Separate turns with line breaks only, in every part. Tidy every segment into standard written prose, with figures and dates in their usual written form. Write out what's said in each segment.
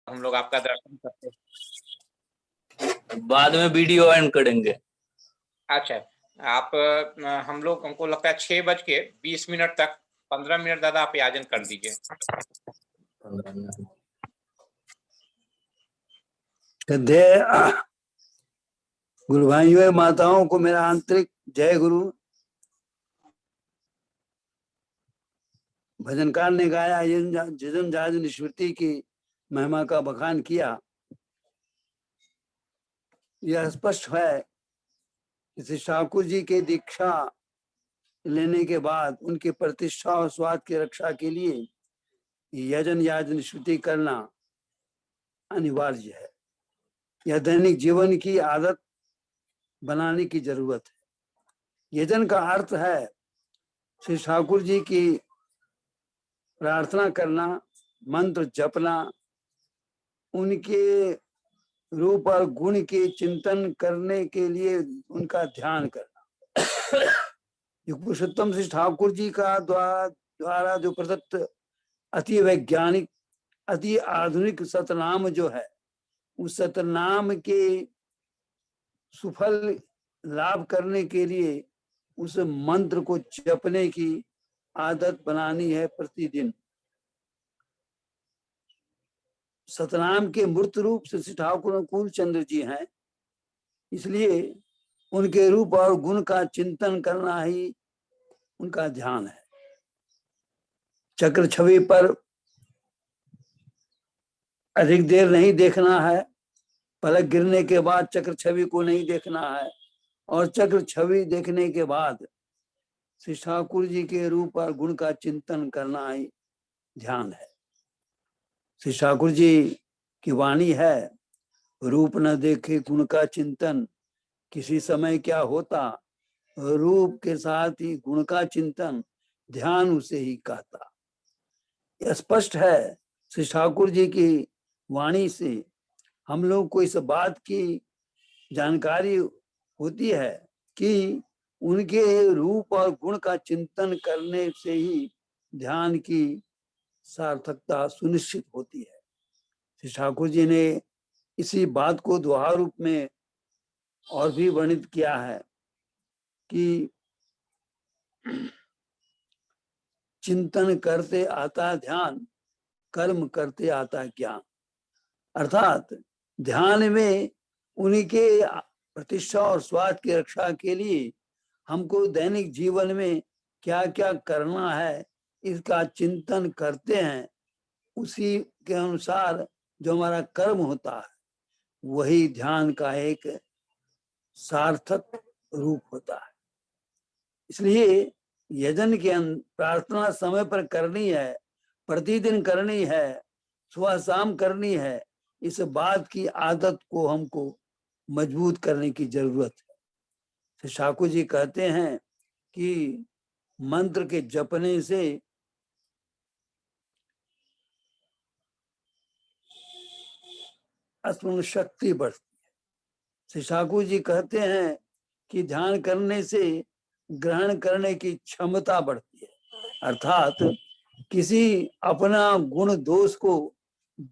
हम लोग आपका दर्शन करते
बाद में वीडियो एंड करेंगे।
हैं। अच्छा, आप हम लोग हमको लगता है 6:20 तक 15 मिनट ज़्यादा आप याजन कर दीजिए।
गुरु भाइयों माताओं को मेरा आंतरिक जय गुरु। भजनकार ने गाया जिजन जाजन स्मृति की महिमा का बखान किया। यह स्पष्ट है कि श्री ठाकुर जी के दीक्षा लेने के बाद उनकी प्रतिष्ठा और स्वाद की रक्षा के लिए यजन याजन स्मृति करना अनिवार्य है। यह दैनिक जीवन की आदत बनाने की जरूरत है। यजन का अर्थ है श्री ठाकुर जी की प्रार्थना करना, मंत्र जपना, उनके रूप और गुण के चिंतन करने के लिए उनका ध्यान करना। पुरुषोत्तम श्री ठाकुर जी का द्वारा जो प्रदत्त अति वैज्ञानिक अति आधुनिक सतनाम जो है, उस सतनाम के सुफल लाभ करने के लिए उस मंत्र को जपने की आदत बनानी है प्रतिदिन। सतनाम के मूर्त रूप श्री ठाकुर अनुकूल चंद्र जी हैं, इसलिए उनके रूप और गुण का चिंतन करना ही उनका ध्यान है। चक्र छवि पर अधिक देर नहीं देखना है, पलक गिरने के बाद चक्र छवि को नहीं देखना है, और चक्र छवि देखने के बाद श्री ठाकुर जी के रूप और गुण का चिंतन करना ही ध्यान है। श्री ठाकुर जी की वाणी है, रूप न देखे गुण का चिंतन, किसी समय क्या होता, रूप के साथ ही गुण का चिंतन, ध्यान उसे ही कहता। यह स्पष्ट है श्री ठाकुर जी की वाणी से हम लोग को इस बात की जानकारी होती है कि उनके रूप और गुण का चिंतन करने से ही ध्यान की सार्थकता सुनिश्चित होती है। श्री ठाकुर जी ने इसी बात को दोहा रूप में और भी वर्णित किया है कि चिंतन करते आता ध्यान, कर्म करते आता ज्ञान। अर्थात ध्यान में उनके प्रतिष्ठा और स्वाद की रक्षा के लिए हमको दैनिक जीवन में क्या क्या करना है इसका चिंतन करते हैं। उसी के अनुसार जो हमारा कर्म होता है वही ध्यान का एक सार्थक रूप होता है। इसलिए यजन की प्रार्थना समय पर करनी है, प्रतिदिन करनी है, सुबह शाम करनी है। इस बात की आदत को हमको मजबूत करने की जरूरत है। तो ठाकुर जी कहते हैं कि मंत्र के जपने से स्मरण शक्ति बढ़ती है। श्री ठाकुर जी कहते हैं कि ध्यान करने से ग्रहण करने की क्षमता बढ़ती है। अर्थात किसी अपना गुण दोष को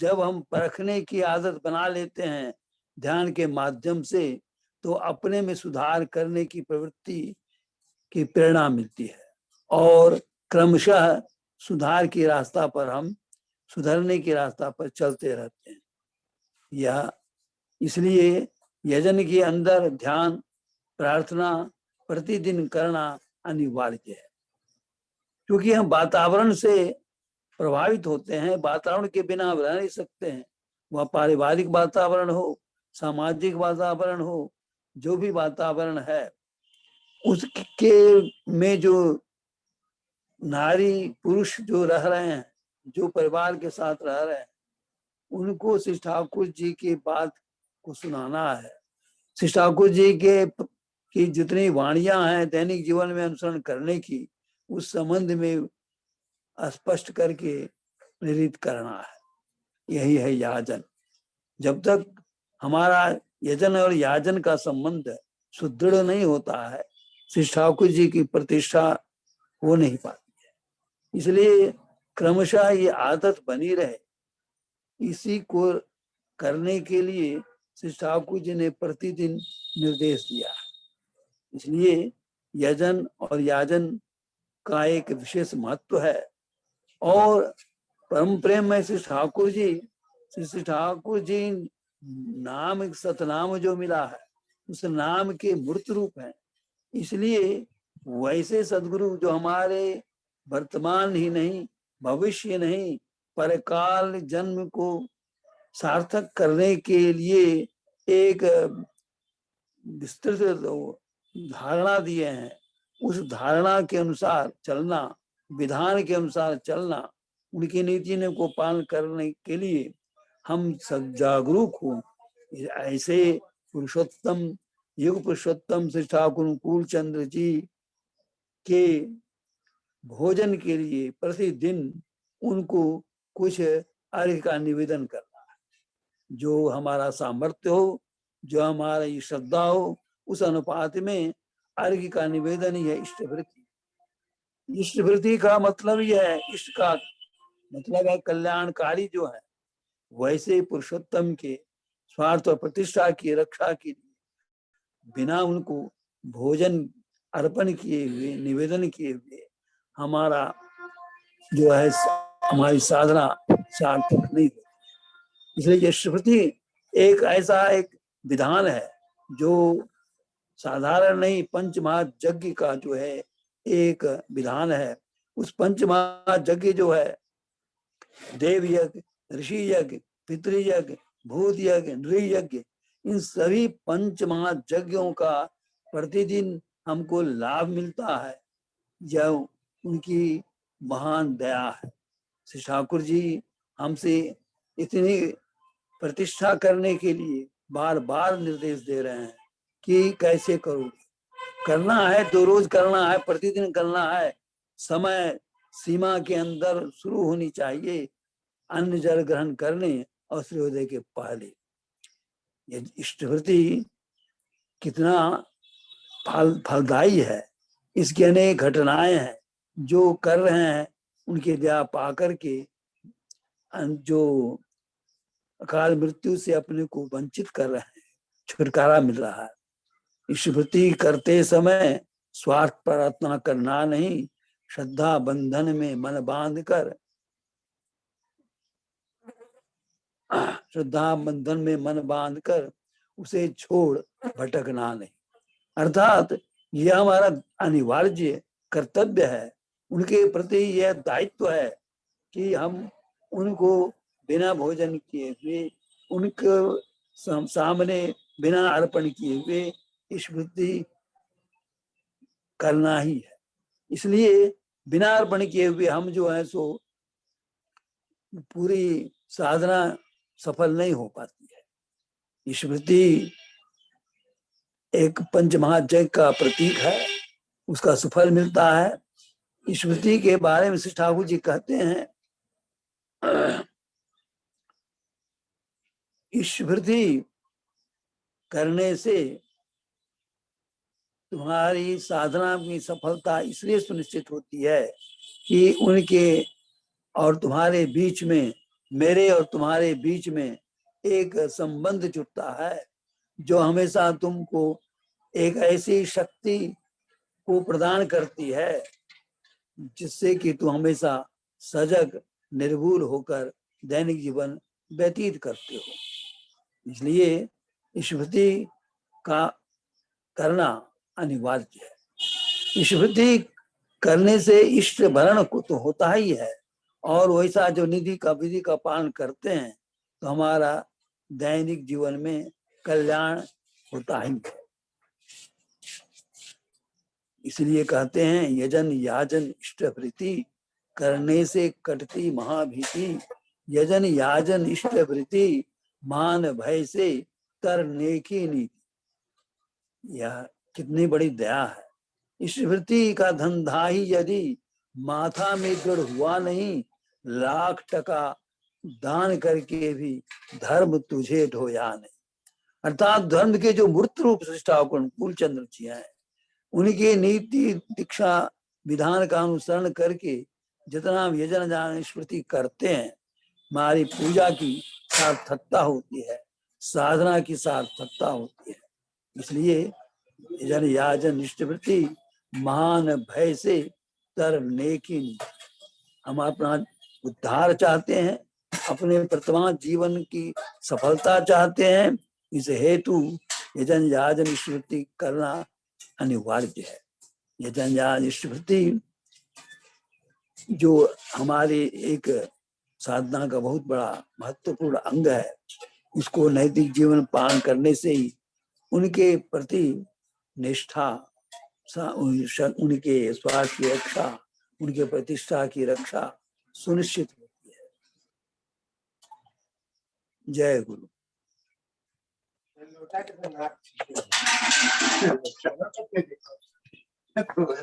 जब हम परखने की आदत बना लेते हैं ध्यान के माध्यम से, तो अपने में सुधार करने की प्रवृत्ति की प्रेरणा मिलती है और क्रमशः सुधार की रास्ता पर हम सुधरने की रास्ता पर चलते रहते हैं। यह इसलिए यजन के अंदर ध्यान प्रार्थना प्रतिदिन करना अनिवार्य है, क्योंकि हम वातावरण से प्रभावित होते हैं। वातावरण के बिना हम रह नहीं सकते हैं। वह पारिवारिक वातावरण हो, सामाजिक वातावरण हो, जो भी वातावरण है उसके में जो नारी पुरुष जो रह रहे हैं, जो परिवार के साथ रह रहे हैं, उनको श्री ठाकुर जी की बात को सुनाना है। श्री ठाकुर जी के की जितनी वाणियां हैं दैनिक जीवन में अनुसरण करने की, उस संबंध में स्पष्ट करके प्रेरित करना है। यही है याजन। जब तक हमारा यजन और याजन का संबंध सुदृढ़ नहीं होता है, श्री ठाकुर जी की प्रतिष्ठा हो नहीं पाती है। इसलिए क्रमशः ये आदत बनी रहे इसी को करने के लिए श्री ठाकुर जी ने प्रतिदिन निर्देश दिया। इसलिए यजन और याजन का एक विशेष महत्व है। और परम प्रेम में श्री ठाकुर जी नाम सतनाम जो मिला है उस नाम के मूर्त रूप है। इसलिए वैसे सदगुरु जो हमारे वर्तमान ही नहीं, भविष्य नहीं, परकाल जन्म को सार्थक करने के लिए एक विस्तृत धारणा दिए हैं, उस धारणा के अनुसार चलना, विधान के अनुसार चलना, उनकी नीति ने को पालन करने के लिए हम सब जागरूक हो। ऐसे पुरुषोत्तम, युग पुरुषोत्तम श्री ठाकुर कुल चंद्र जी के भोजन के लिए प्रतिदिन उनको कुछ अर्घ्य का निवेदन करना है। जो हमारा सामर्थ्य हो, जो हमारी श्रद्धा हो, उस अनुपात में अर्घ्य का निवेदन ही है इष्टवृत्ति। इष्टवृत्ति का मतलब यह है, इष्ट का मतलब है कल्याणकारी जो है। वैसे पुरुषोत्तम के स्वार्थ और प्रतिष्ठा की रक्षा के लिए बिना उनको भोजन अर्पण किए हुए, निवेदन किए हुए हमारा जो है हमारी साधना सार्थक नहीं होती। इसलिए ये स्मृति एक ऐसा एक विधान है जो साधारण नहीं, पंच महायज्ञ का जो है एक विधान है। उस पंच महायज्ञ जो है देव यज्ञ, ऋषि यज्ञ, पितृयज्ञ, भूत यज्ञ, नृयज्ञ, इन सभी पंच महायज्ञों का प्रतिदिन हमको लाभ मिलता है, जब उनकी महान दया है। श्री ठाकुर जी हमसे इतनी प्रतिष्ठा करने के लिए बार बार निर्देश दे रहे हैं कि कैसे करोगे, करना है तो रोज करना है, प्रतिदिन करना है, समय सीमा के अंदर शुरू होनी चाहिए, अन्न जल ग्रहण करने और सूर्योदय के पहले। ये इष्टवृत्ति कितना फलदायी है, इसकी अनेक घटनाएं हैं। जो कर रहे हैं उनके दया पा करके जो अकाल मृत्यु से अपने को वंचित कर रहे हैं, छुटकारा मिल रहा है। इष्टवृत्ति करते समय स्वार्थ प्रार्थना करना नहीं, श्रद्धा बंधन में मन बांध कर, श्रद्धा बंधन में मन बांध कर उसे छोड़ भटकना नहीं। अर्थात यह हमारा अनिवार्य कर्तव्य है, उनके प्रति यह दायित्व है कि हम उनको बिना भोजन किए हुए, उनके सामने बिना अर्पण किए हुए स्मृति करना ही है। इसलिए बिना अर्पण किए हुए हम जो है सो पूरी साधना सफल नहीं हो पाती है। स्मृति एक पंच महायज्ञ का प्रतीक है, उसका सुफल मिलता है। स्मृति के बारे में श्री ठाकुर जी कहते हैं, स्मृति करने से तुम्हारी साधना की सफलता इसलिए सुनिश्चित होती है कि उनके और तुम्हारे बीच में, मेरे और तुम्हारे बीच में एक संबंध जुड़ता है जो हमेशा तुमको एक ऐसी शक्ति को प्रदान करती है जिससे कि तुम हमेशा सजग निर्भूल होकर दैनिक जीवन व्यतीत करते हो। इसलिए स्मृति का करना अनिवार्य है। स्मृति करने से इष्ट भरण को तो होता ही है, और वैसा जो विधि का पालन करते हैं तो हमारा दैनिक जीवन में कल्याण होता ही है। इसलिए कहते हैं यजन याजन इष्टवृत्ति करने से कटती महाभीति, यजन याजन इष्टवृत्ति मान भय से तरने की नीति। यह कितनी बड़ी दया है। इष्टवृत्ति का धंधा ही यदि माथा में दृढ़ हुआ नहीं, लाख टका दान करके भी धर्म तुझे ढोया नहीं। अर्थात धर्म के जो मूर्त रूप ठाकुर कुलचंद्र जी हैं, उनकी नीति दीक्षा विधान का अनुसरण करके जितना यजन जान स्मृति करते हैं, हमारी पूजा की सार्थकता होती है, साधना की सार्थकता होती है। इसलिए जन याजन इष्टवृत्ति महान भय से तर नेकिन। हम अपना उद्धार चाहते हैं, अपने वर्तमान जीवन की सफलता चाहते हैं, इस हेतु यजन याजन इष्टवृत्ति करना अनिवार्य है। यजन याजन इष्टवृत्ति जो हमारी एक साधना का बहुत बड़ा महत्वपूर्ण अंग है, उसको नैतिक जीवन पालन करने से ही उनके प्रति निष्ठा, उनके स्वास्थ्य की रक्षा, उनके प्रतिष्ठा की रक्षा सुनिश्चित होती है। जय गुरु।